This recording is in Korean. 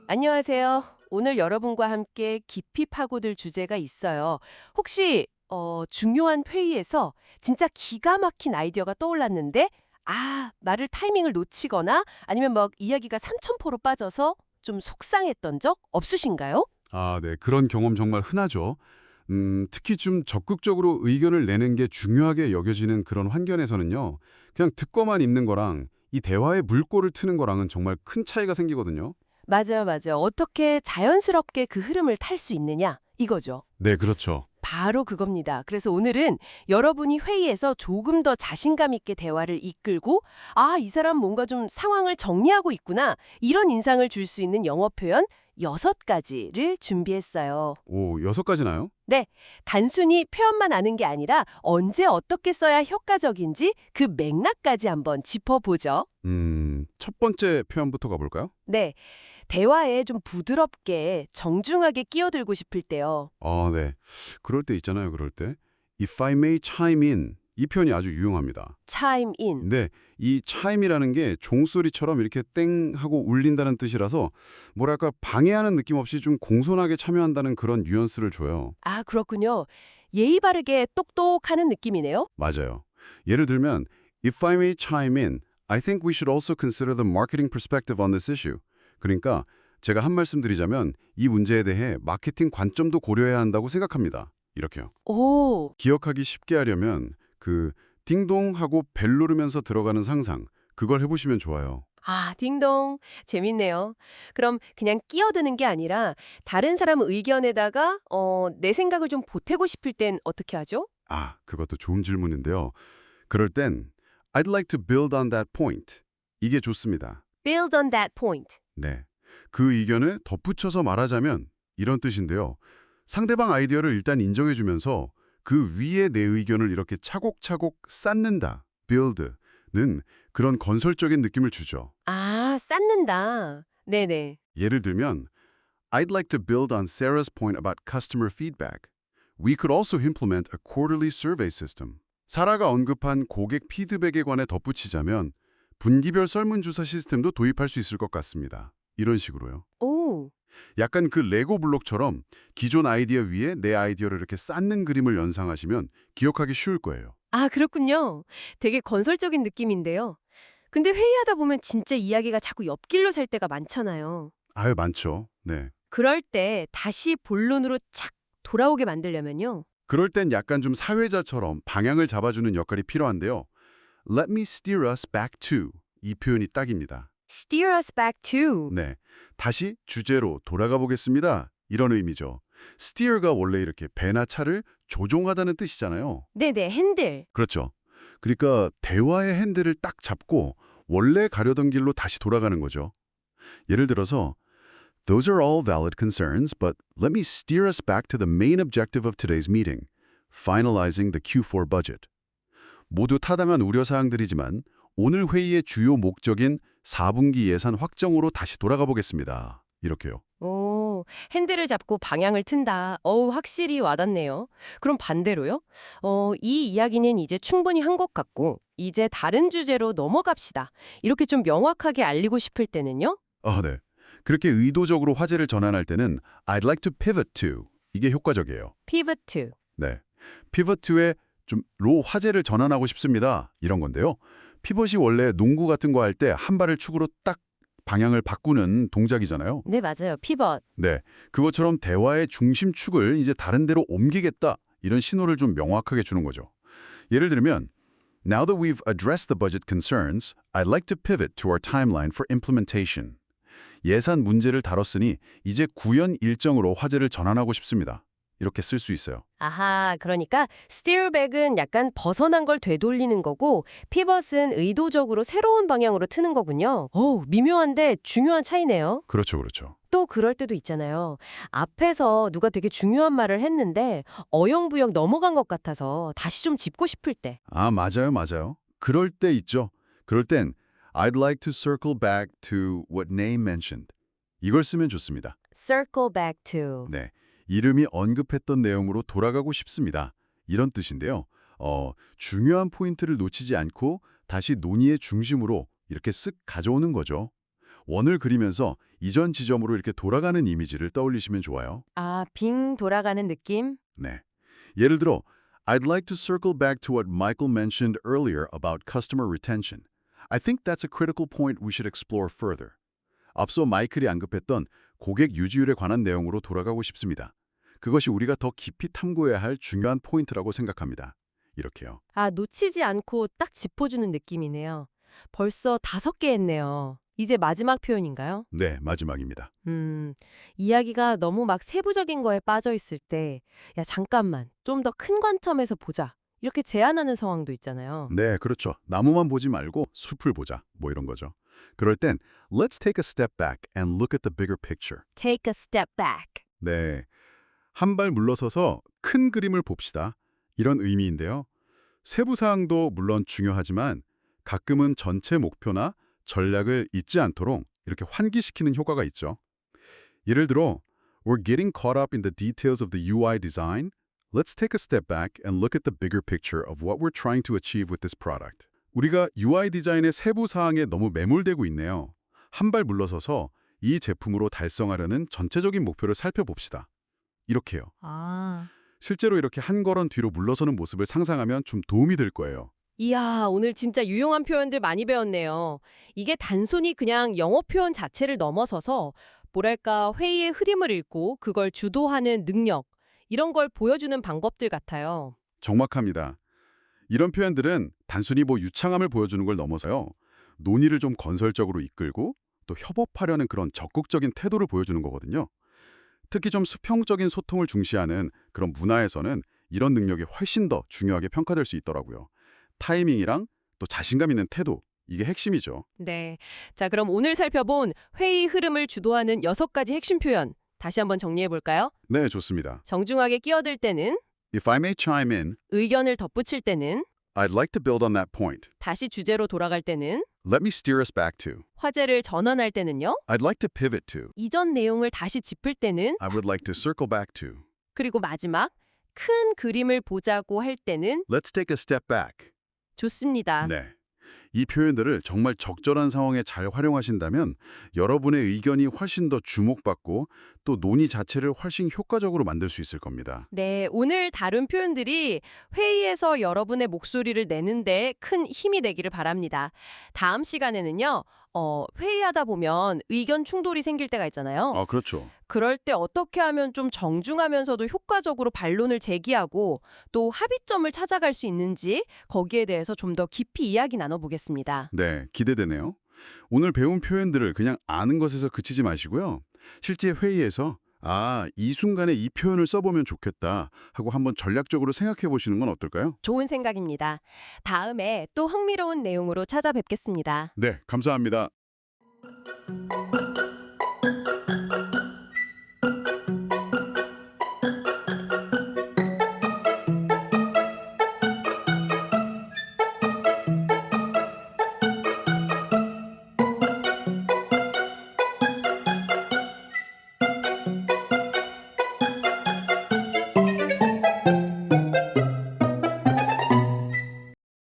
안녕하세요. 오늘 여러분과 함께 깊이 파고들 주제가 있어요. 혹시 중요한 회의에서 진짜 기가 막힌 아이디어가 떠올랐는데 말을 타이밍을 놓치거나 아니면 막 이야기가 삼천포로 빠져서 좀 속상했던 적 없으신가요? 네. 그런 경험 정말 흔하죠. 특히 좀 적극적으로 의견을 내는 게 중요하게 여겨지는 그런 환경에서는요. 그냥 듣고만 있는 거랑 이 대화의 물꼬를 트는 거랑은 정말 큰 차이가 생기거든요. 맞아요, 맞아요. 어떻게 자연스럽게 그 흐름을 탈 수 있느냐 이거죠. 네, 그렇죠. 바로 그겁니다. 그래서 오늘은 여러분이 회의에서 조금 더 자신감 있게 대화를 이끌고 이 사람 뭔가 좀 상황을 정리하고 있구나. 이런 인상을 줄 수 있는 영어 표현 6가지를 준비했어요. 오, 6가지나요? 네, 단순히 표현만 아는 게 아니라 언제 어떻게 써야 효과적인지 그 맥락까지 한번 짚어보죠. 첫 번째 표현부터 가볼까요? 네, 대화에 좀 부드럽게 정중하게 끼어들고 싶을 때요. 네. 그럴 때 있잖아요, 그럴 때. If I may chime in. 이 표현이 아주 유용합니다. chime in. 네, 이 chime이라는 게 종소리처럼 이렇게 땡 하고 울린다는 뜻이라서 뭐랄까 방해하는 느낌 없이 좀 공손하게 참여한다는 그런 뉘앙스를 줘요. 그렇군요. 예의 바르게 똑똑하는 느낌이네요. 맞아요. 예를 들면 If I may chime in, I think we should also consider the marketing perspective on this issue. 그러니까 제가 한 말씀 드리자면 이 문제에 대해 마케팅 관점도 고려해야 한다고 생각합니다. 이렇게요. 오, 기억하기 쉽게 하려면 그 띵동하고 벨 누르면서 들어가는 상상, 그걸 해보시면 좋아요. 딩동. 재밌네요. 그럼 그냥 끼어드는 게 아니라 다른 사람 의견에다가 내 생각을 좀 보태고 싶을 땐 어떻게 하죠? 그것도 좋은 질문인데요. 그럴 땐 I'd like to build on that point. 이게 좋습니다. Build on that point. 네. 그 의견을 덧붙여서 말하자면 이런 뜻인데요. 상대방 아이디어를 일단 인정해주면서 그 위에 내 의견을 이렇게 차곡차곡 쌓는다. build는 그런 건설적인 느낌을 주죠. 쌓는다. 네네. 예를 들면 I'd like to build on Sarah's point about customer feedback. We could also implement a quarterly survey system. 사라가 언급한 고객 피드백에 관해 덧붙이자면 분기별 설문조사 시스템도 도입할 수 있을 것 같습니다. 이런 식으로요. 오, 약간 그 레고 블록처럼 기존 아이디어 위에 내 아이디어를 이렇게 쌓는 그림을 연상하시면 기억하기 쉬울 거예요. 그렇군요. 되게 건설적인 느낌인데요. 근데 회의하다 보면 진짜 이야기가 자꾸 옆길로 살 때가 많잖아요. 많죠. 네. 그럴 때 다시 본론으로 착 돌아오게 만들려면요. 그럴 땐 약간 좀 사회자처럼 방향을 잡아주는 역할이 필요한데요. Let me steer us back to 이 표현이 딱입니다. Steer us back to. 네, 다시 주제로 돌아가 보겠습니다. 이런 의미죠. steer가 원래 이렇게 배나 차를 조종하다는 뜻이잖아요. 네네, 핸들. 그렇죠. 그러니까 대화의 핸들을 딱 잡고 원래 가려던 길로 다시 돌아가는 거죠. 예를 들어서 Those are all valid concerns, but let me steer us back to the main objective of today's meeting, finalizing the Q4 budget. 모두 타당한 우려사항들이지만 오늘 회의의 주요 목적인 4분기 예산 확정으로 다시 돌아가 보겠습니다. 이렇게요. 오, 핸들을 잡고 방향을 튼다. 확실히 와닿네요. 그럼 반대로요? 이 이야기는 이제 충분히 한 것 같고, 이제 다른 주제로 넘어갑시다. 이렇게 좀 명확하게 알리고 싶을 때는요? 네. 그렇게 의도적으로 화제를 전환할 때는 I'd like to pivot to 이게 효과적이에요. pivot to. 네. pivot to에 로 화제를 전환하고 싶습니다. 이런 건데요. 피벗이 원래 농구 같은 거 할 때 한 발을 축으로 딱 방향을 바꾸는 동작이잖아요. 네, 맞아요. pivot. 네. 그것처럼 대화의 중심축을 이제 다른 데로 옮기겠다. 이런 신호를 좀 명확하게 주는 거죠. 예를 들면 Now that we've addressed the budget concerns, I'd like to pivot to our timeline for implementation. 예산 문제를 다뤘으니 이제 구현 일정으로 화제를 전환하고 싶습니다. 이렇게 쓸 수 있어요. 그러니까 steer back은 약간 벗어난 걸 되돌리는 거고 pivot은 의도적으로 새로운 방향으로 트는 거군요. 미묘한데 중요한 차이네요. 그렇죠, 그렇죠. 또 그럴 때도 있잖아요. 앞에서 누가 되게 중요한 말을 했는데 어영부영 넘어간 것 같아서 다시 좀 짚고 싶을 때. 맞아요, 맞아요. 그럴 때 있죠. 그럴 땐 I'd like to circle back to what name mentioned. 이걸 쓰면 좋습니다. circle back to. 네. 이름이 언급했던 내용으로 돌아가고 싶습니다. 이런 뜻인데요. 중요한 포인트를 놓치지 않고 다시 논의의 중심으로 이렇게 쓱 가져오는 거죠. 원을 그리면서 이전 지점으로 이렇게 돌아가는 이미지를 떠올리시면 좋아요. 아, 빙 돌아가는 느낌? 네. 예를 들어, I'd like to circle back to what Michael mentioned earlier about customer retention. I think that's a critical point we should explore further. 앞서 마이클이 언급했던 고객 유지율에 관한 내용으로 돌아가고 싶습니다. 그것이 우리가 더 깊이 탐구해야 할 중요한 포인트라고 생각합니다. 이렇게요. 아, 놓치지 않고 딱 짚어주는 느낌이네요. 벌써 5개 했네요. 이제 마지막 표현인가요? 네, 마지막입니다. 이야기가 너무 막 세부적인 거에 빠져 있을 때, 야, 잠깐만, 좀 더 큰 관점에서 보자. 이렇게 제안하는 상황도 있잖아요. 네, 그렇죠. 나무만 보지 말고 숲을 보자. 뭐 이런 거죠. 그럴 땐 Let's take a step back and look at the bigger picture. Take a step back. 네, 한 발 물러서서 큰 그림을 봅시다. 이런 의미인데요. 세부 사항도 물론 중요하지만 가끔은 전체 목표나 전략을 잊지 않도록 이렇게 환기시키는 효과가 있죠. 예를 들어, We're getting caught up in the details of the UI design. Let's take a step back and look at the bigger picture of what we're trying to achieve with this product. 우리가 UI 디자인의 세부 사항에 너무 매몰되고 있네요. 한 발 물러서서 이 제품으로 달성하려는 전체적인 목표를 살펴봅시다. 이렇게요. 아, 실제로 이렇게 한 걸음 뒤로 물러서는 모습을 상상하면 좀 도움이 될 거예요. 이야, 오늘 진짜 유용한 표현들 많이 배웠네요. 이게 단순히 그냥 영어 표현 자체를 넘어서서 뭐랄까 회의의 흐름을 읽고 그걸 주도하는 능력, 이런 걸 보여주는 방법들 같아요. 정확합니다. 이런 표현들은 단순히 유창함을 보여주는 걸 넘어서요. 논의를 좀 건설적으로 이끌고 또 협업하려는 그런 적극적인 태도를 보여주는 거거든요. 특히 좀 수평적인 소통을 중시하는 그런 문화에서는 이런 능력이 훨씬 더 중요하게 평가될 수 있더라고요. 타이밍이랑 또 자신감 있는 태도, 이게 핵심이죠. 네. 자, 그럼 오늘 살펴본 회의 흐름을 주도하는 6가지 핵심 표현 다시 한번 정리해 볼까요? 네, 좋습니다. 정중하게 끼어들 때는, If I may chime in, 의견을 덧붙일 때는, I'd like to build on that point. 다시 주제로 돌아갈 때는, Let me steer us back to. 화제를 전환할 때는요. I'd like to pivot to. 이전 내용을 다시 짚을 때는, I would like to circle back to. 그리고 마지막 큰 그림을 보자고 할 때는 Let's take a step back. 좋습니다. 네. 이 표현들을 정말 적절한 상황에 잘 활용하신다면 여러분의 의견이 훨씬 더 주목받고 또 논의 자체를 훨씬 효과적으로 만들 수 있을 겁니다. 네, 오늘 다룬 표현들이 회의에서 여러분의 목소리를 내는데 큰 힘이 되기를 바랍니다. 다음 시간에는요, 회의하다 보면 의견 충돌이 생길 때가 있잖아요. 그렇죠. 그럴 때 어떻게 하면 좀 정중하면서도 효과적으로 반론을 제기하고 또 합의점을 찾아갈 수 있는지 거기에 대해서 좀 더 깊이 이야기 나눠보겠습니다. 네, 기대되네요. 오늘 배운 표현들을 그냥 아는 것에서 그치지 마시고요. 실제 회의에서 이 순간에 이 표현을 써보면 좋겠다 하고 한번 전략적으로 생각해 보시는 건 어떨까요? 좋은 생각입니다. 다음에 또 흥미로운 내용으로 찾아뵙겠습니다. 네, 감사합니다.